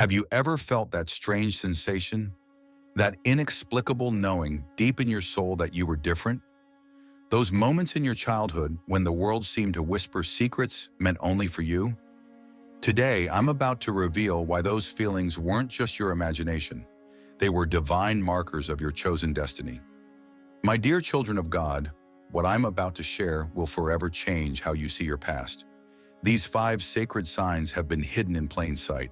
Have you ever felt that strange sensation? That inexplicable knowing deep in your soul that you were different? Those moments in your childhood when the world seemed to whisper secrets meant only for you? Today, I'm about to reveal why those feelings weren't just your imagination. They were divine markers of your chosen destiny. My dear children of God, what I'm about to share will forever change how you see your past. These 5 sacred signs have been hidden in plain sight,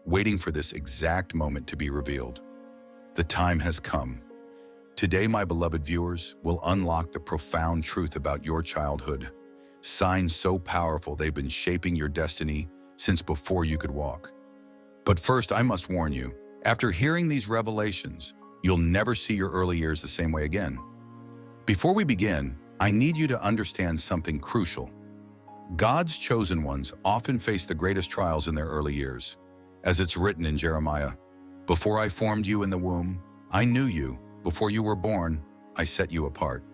waiting for this exact moment to be revealed. The time has come. Today, my beloved viewers, will unlock the profound truth about your childhood. Signs so powerful they've been shaping your destiny since before you could walk. But first, I must warn you, after hearing these revelations, you'll never see your early years the same way again. Before we begin, I need you to understand something crucial. God's chosen ones often face the greatest trials in their early years. As it's written in Jeremiah, "Before I formed you in the womb, I knew you. Before you were born, I set you apart."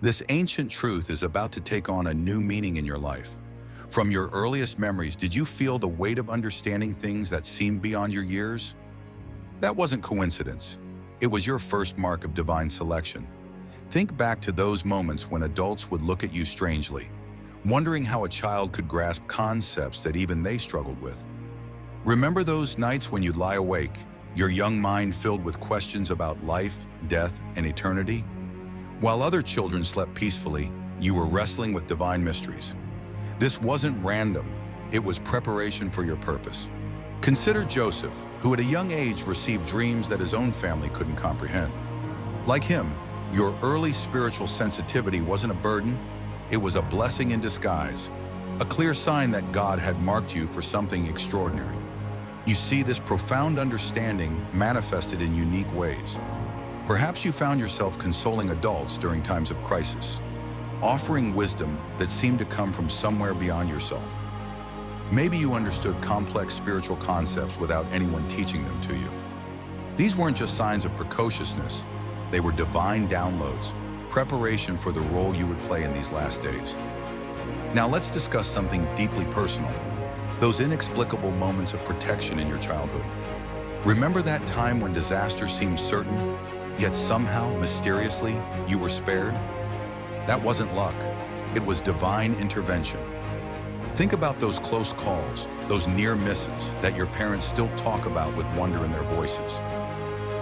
This ancient truth is about to take on a new meaning in your life. From your earliest memories, did you feel the weight of understanding things that seemed beyond your years? That wasn't coincidence. It was your first mark of divine selection. Think back to those moments when adults would look at you strangely, wondering how a child could grasp concepts that even they struggled with. Remember those nights when you'd lie awake, your young mind filled with questions about life, death, and eternity? While other children slept peacefully, you were wrestling with divine mysteries. This wasn't random. It was preparation for your purpose. Consider Joseph, who at a young age received dreams that his own family couldn't comprehend. Like him, your early spiritual sensitivity wasn't a burden, it was a blessing in disguise, a clear sign that God had marked you for something extraordinary. You see, this profound understanding manifested in unique ways. Perhaps you found yourself consoling adults during times of crisis, offering wisdom that seemed to come from somewhere beyond yourself. Maybe you understood complex spiritual concepts without anyone teaching them to you. These weren't just signs of precociousness, they were divine downloads, preparation for the role you would play in these last days. Now let's discuss something deeply personal. Those inexplicable moments of protection in your childhood. Remember that time when disaster seemed certain, yet somehow, mysteriously, you were spared? That wasn't luck. It was divine intervention. Think about those close calls, those near misses that your parents still talk about with wonder in their voices.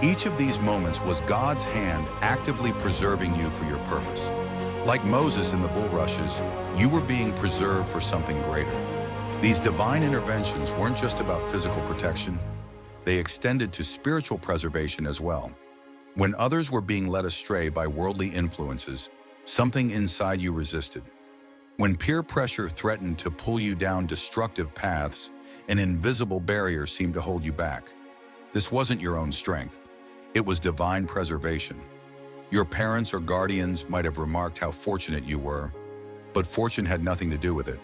Each of these moments was God's hand actively preserving you for your purpose. Like Moses in the bulrushes, you were being preserved for something greater. These divine interventions weren't just about physical protection, they extended to spiritual preservation as well. When others were being led astray by worldly influences, something inside you resisted. When peer pressure threatened to pull you down destructive paths, an invisible barrier seemed to hold you back. This wasn't your own strength, it was divine preservation. Your parents or guardians might have remarked how fortunate you were, but fortune had nothing to do with it.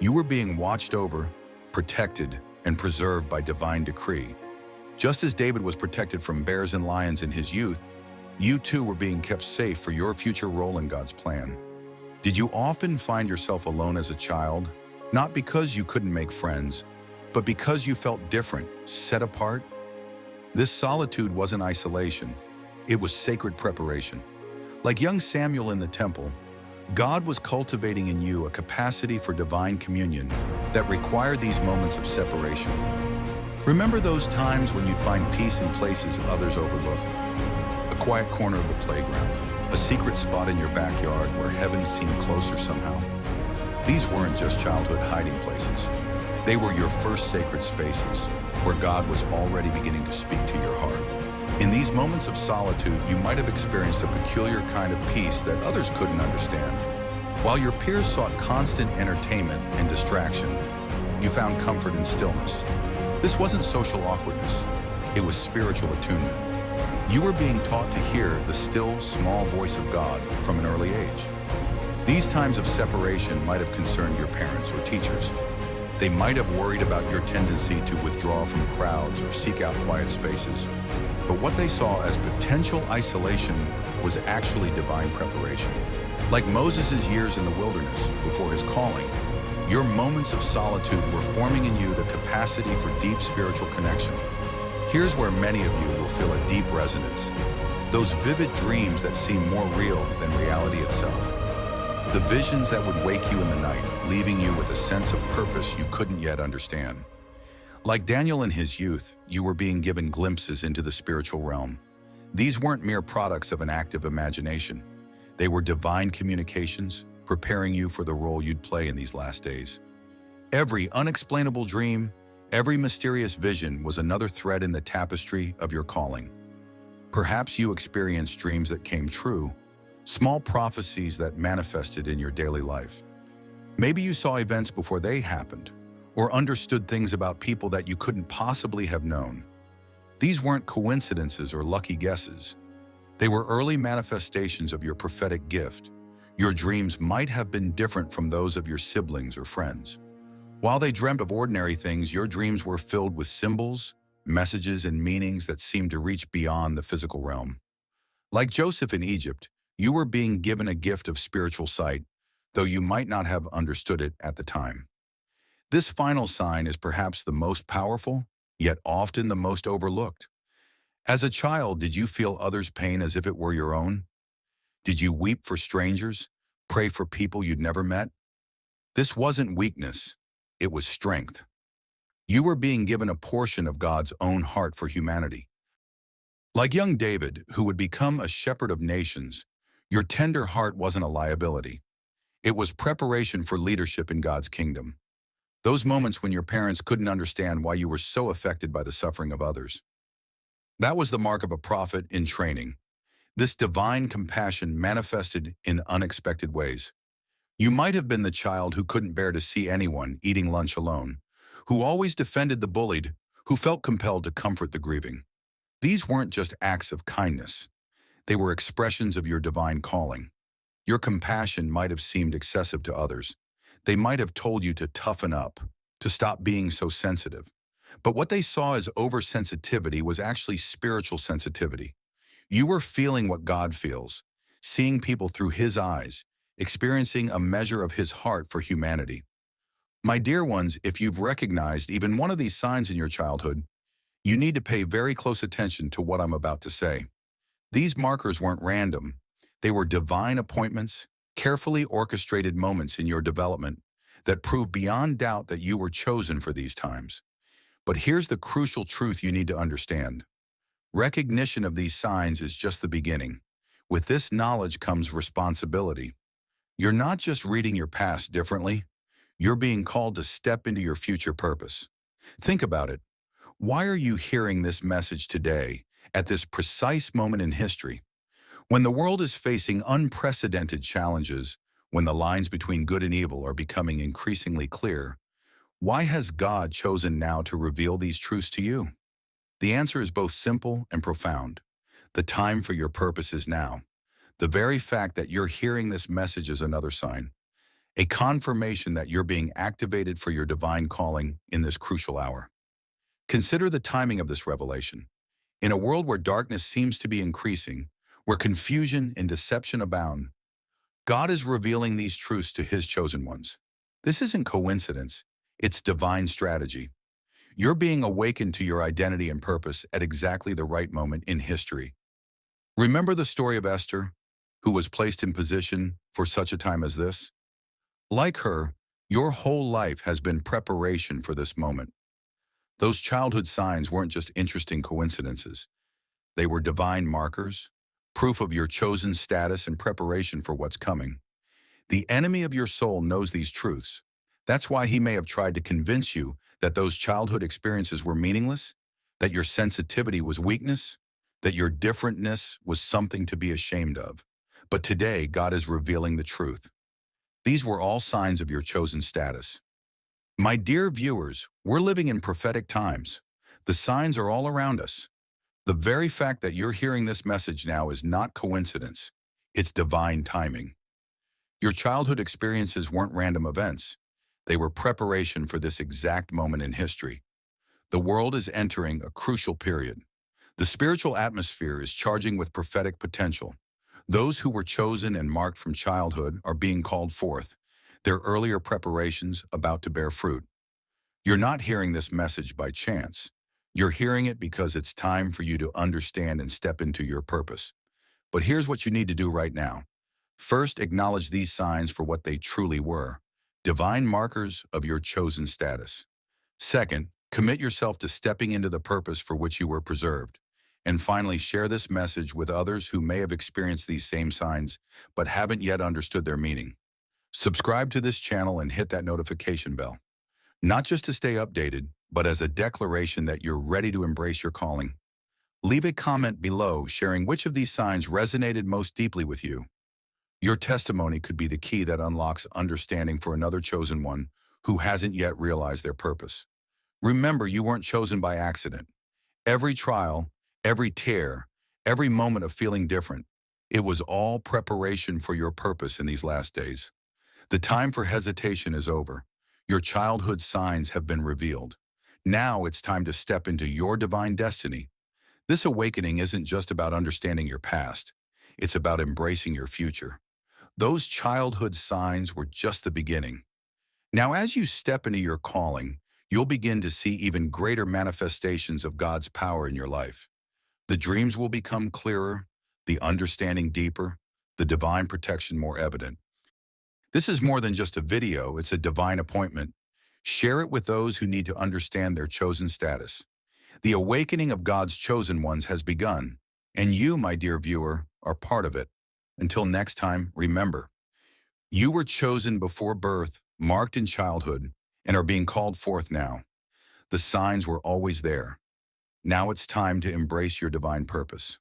You were being watched over, protected, and preserved by divine decree. Just as David was protected from bears and lions in his youth, you too were being kept safe for your future role in God's plan. Did you often find yourself alone as a child, not because you couldn't make friends, but because you felt different, set apart? This solitude wasn't isolation, it was sacred preparation. Like young Samuel in the temple, God was cultivating in you a capacity for divine communion that required these moments of separation. Remember those times when you'd find peace in places others overlooked? A quiet corner of the playground, a secret spot in your backyard where heaven seemed closer somehow. These weren't just childhood hiding places. They were your first sacred spaces, where God was already beginning to speak to your heart. In these moments of solitude, you might have experienced a peculiar kind of peace that others couldn't understand. While your peers sought constant entertainment and distraction, you found comfort in stillness. This wasn't social awkwardness, it was spiritual attunement. You were being taught to hear the still, small voice of God from an early age. These times of separation might have concerned your parents or teachers. They might have worried about your tendency to withdraw from crowds or seek out quiet spaces. But what they saw as potential isolation was actually divine preparation. Like Moses' years in the wilderness before his calling, Your moments of solitude were forming in you the capacity for deep spiritual connection. Here's where many of you will feel a deep resonance. Those vivid dreams that seem more real than reality itself. The visions that would wake you in the night, leaving you with a sense of purpose you couldn't yet understand. Like Daniel in his youth, you were being given glimpses into the spiritual realm. These weren't mere products of an active imagination. They were divine communications, preparing you for the role you'd play in these last days. Every unexplainable dream, every mysterious vision was another thread in the tapestry of your calling. Perhaps you experienced dreams that came true, small prophecies that manifested in your daily life. Maybe you saw events before they happened, or understood things about people that you couldn't possibly have known. These weren't coincidences or lucky guesses. They were early manifestations of your prophetic gift. Your dreams might have been different from those of your siblings or friends. While they dreamt of ordinary things, your dreams were filled with symbols, messages, and meanings that seemed to reach beyond the physical realm. Like Joseph in Egypt, you were being given a gift of spiritual sight, though you might not have understood it at the time. This final sign is perhaps the most powerful, yet often the most overlooked. As a child, did you feel others' pain as if it were your own? Did you weep for strangers, pray for people you'd never met? This wasn't weakness, it was strength. You were being given a portion of God's own heart for humanity. Like young David, who would become a shepherd of nations, your tender heart wasn't a liability. It was preparation for leadership in God's kingdom. Those moments when your parents couldn't understand why you were so affected by the suffering of others. That was the mark of a prophet in training. This divine compassion manifested in unexpected ways. You might have been the child who couldn't bear to see anyone eating lunch alone, who always defended the bullied, who felt compelled to comfort the grieving. These weren't just acts of kindness. They were expressions of your divine calling. Your compassion might have seemed excessive to others. They might have told you to toughen up, to stop being so sensitive. But what they saw as oversensitivity was actually spiritual sensitivity. You were feeling what God feels, seeing people through His eyes, experiencing a measure of His heart for humanity. My dear ones, if you've recognized even one of these signs in your childhood, you need to pay very close attention to what I'm about to say. These markers weren't random. They were divine appointments, carefully orchestrated moments in your development that prove beyond doubt that you were chosen for these times. But here's the crucial truth you need to understand. Recognition of these signs is just the beginning. With this knowledge comes responsibility. You're not just reading your past differently. You're being called to step into your future purpose. Think about it. Why are you hearing this message today, at this precise moment in history? When the world is facing unprecedented challenges, when the lines between good and evil are becoming increasingly clear, why has God chosen now to reveal these truths to you? The answer is both simple and profound. The time for your purpose is now. The very fact that you're hearing this message is another sign, a confirmation that you're being activated for your divine calling in this crucial hour. Consider the timing of this revelation. In a world where darkness seems to be increasing, where confusion and deception abound, God is revealing these truths to His chosen ones. This isn't coincidence, it's divine strategy. You're being awakened to your identity and purpose at exactly the right moment in history. Remember the story of Esther, who was placed in position for such a time as this? Like her, your whole life has been preparation for this moment. Those childhood signs weren't just interesting coincidences. They were divine markers, proof of your chosen status and preparation for what's coming. The enemy of your soul knows these truths. That's why he may have tried to convince you that those childhood experiences were meaningless, that your sensitivity was weakness, that your differentness was something to be ashamed of. But today, God is revealing the truth. These were all signs of your chosen status. My dear viewers, we're living in prophetic times. The signs are all around us. The very fact that you're hearing this message now is not coincidence. It's divine timing. Your childhood experiences weren't random events. They were preparation for this exact moment in history. The world is entering a crucial period. The spiritual atmosphere is charging with prophetic potential. Those who were chosen and marked from childhood are being called forth. their earlier preparations about to bear fruit. You're not hearing this message by chance. You're hearing it because it's time for you to understand and step into your purpose. But here's what you need to do right now. First, acknowledge these signs for what they truly were, divine markers of your chosen status. Second, commit yourself to stepping into the purpose for which you were preserved. And finally, share this message with others who may have experienced these same signs but haven't yet understood their meaning. Subscribe to this channel and hit that notification bell, not just to stay updated, but as a declaration that you're ready to embrace your calling. Leave a comment below sharing which of these signs resonated most deeply with you. Your testimony could be the key that unlocks understanding for another chosen one who hasn't yet realized their purpose. Remember, you weren't chosen by accident. Every trial, every tear, every moment of feeling different, it was all preparation for your purpose in these last days. The time for hesitation is over. Your childhood signs have been revealed. Now it's time to step into your divine destiny. This awakening isn't just about understanding your past. It's about embracing your future. Those childhood signs were just the beginning. Now, as you step into your calling, you'll begin to see even greater manifestations of God's power in your life. The dreams will become clearer, the understanding deeper, the divine protection more evident. This is more than just a video, it's a divine appointment. Share it with those who need to understand their chosen status. The awakening of God's chosen ones has begun, and you, my dear viewer, are part of it. Until next time, remember, you were chosen before birth, marked in childhood, and are being called forth now. The signs were always there. Now it's time to embrace your divine purpose.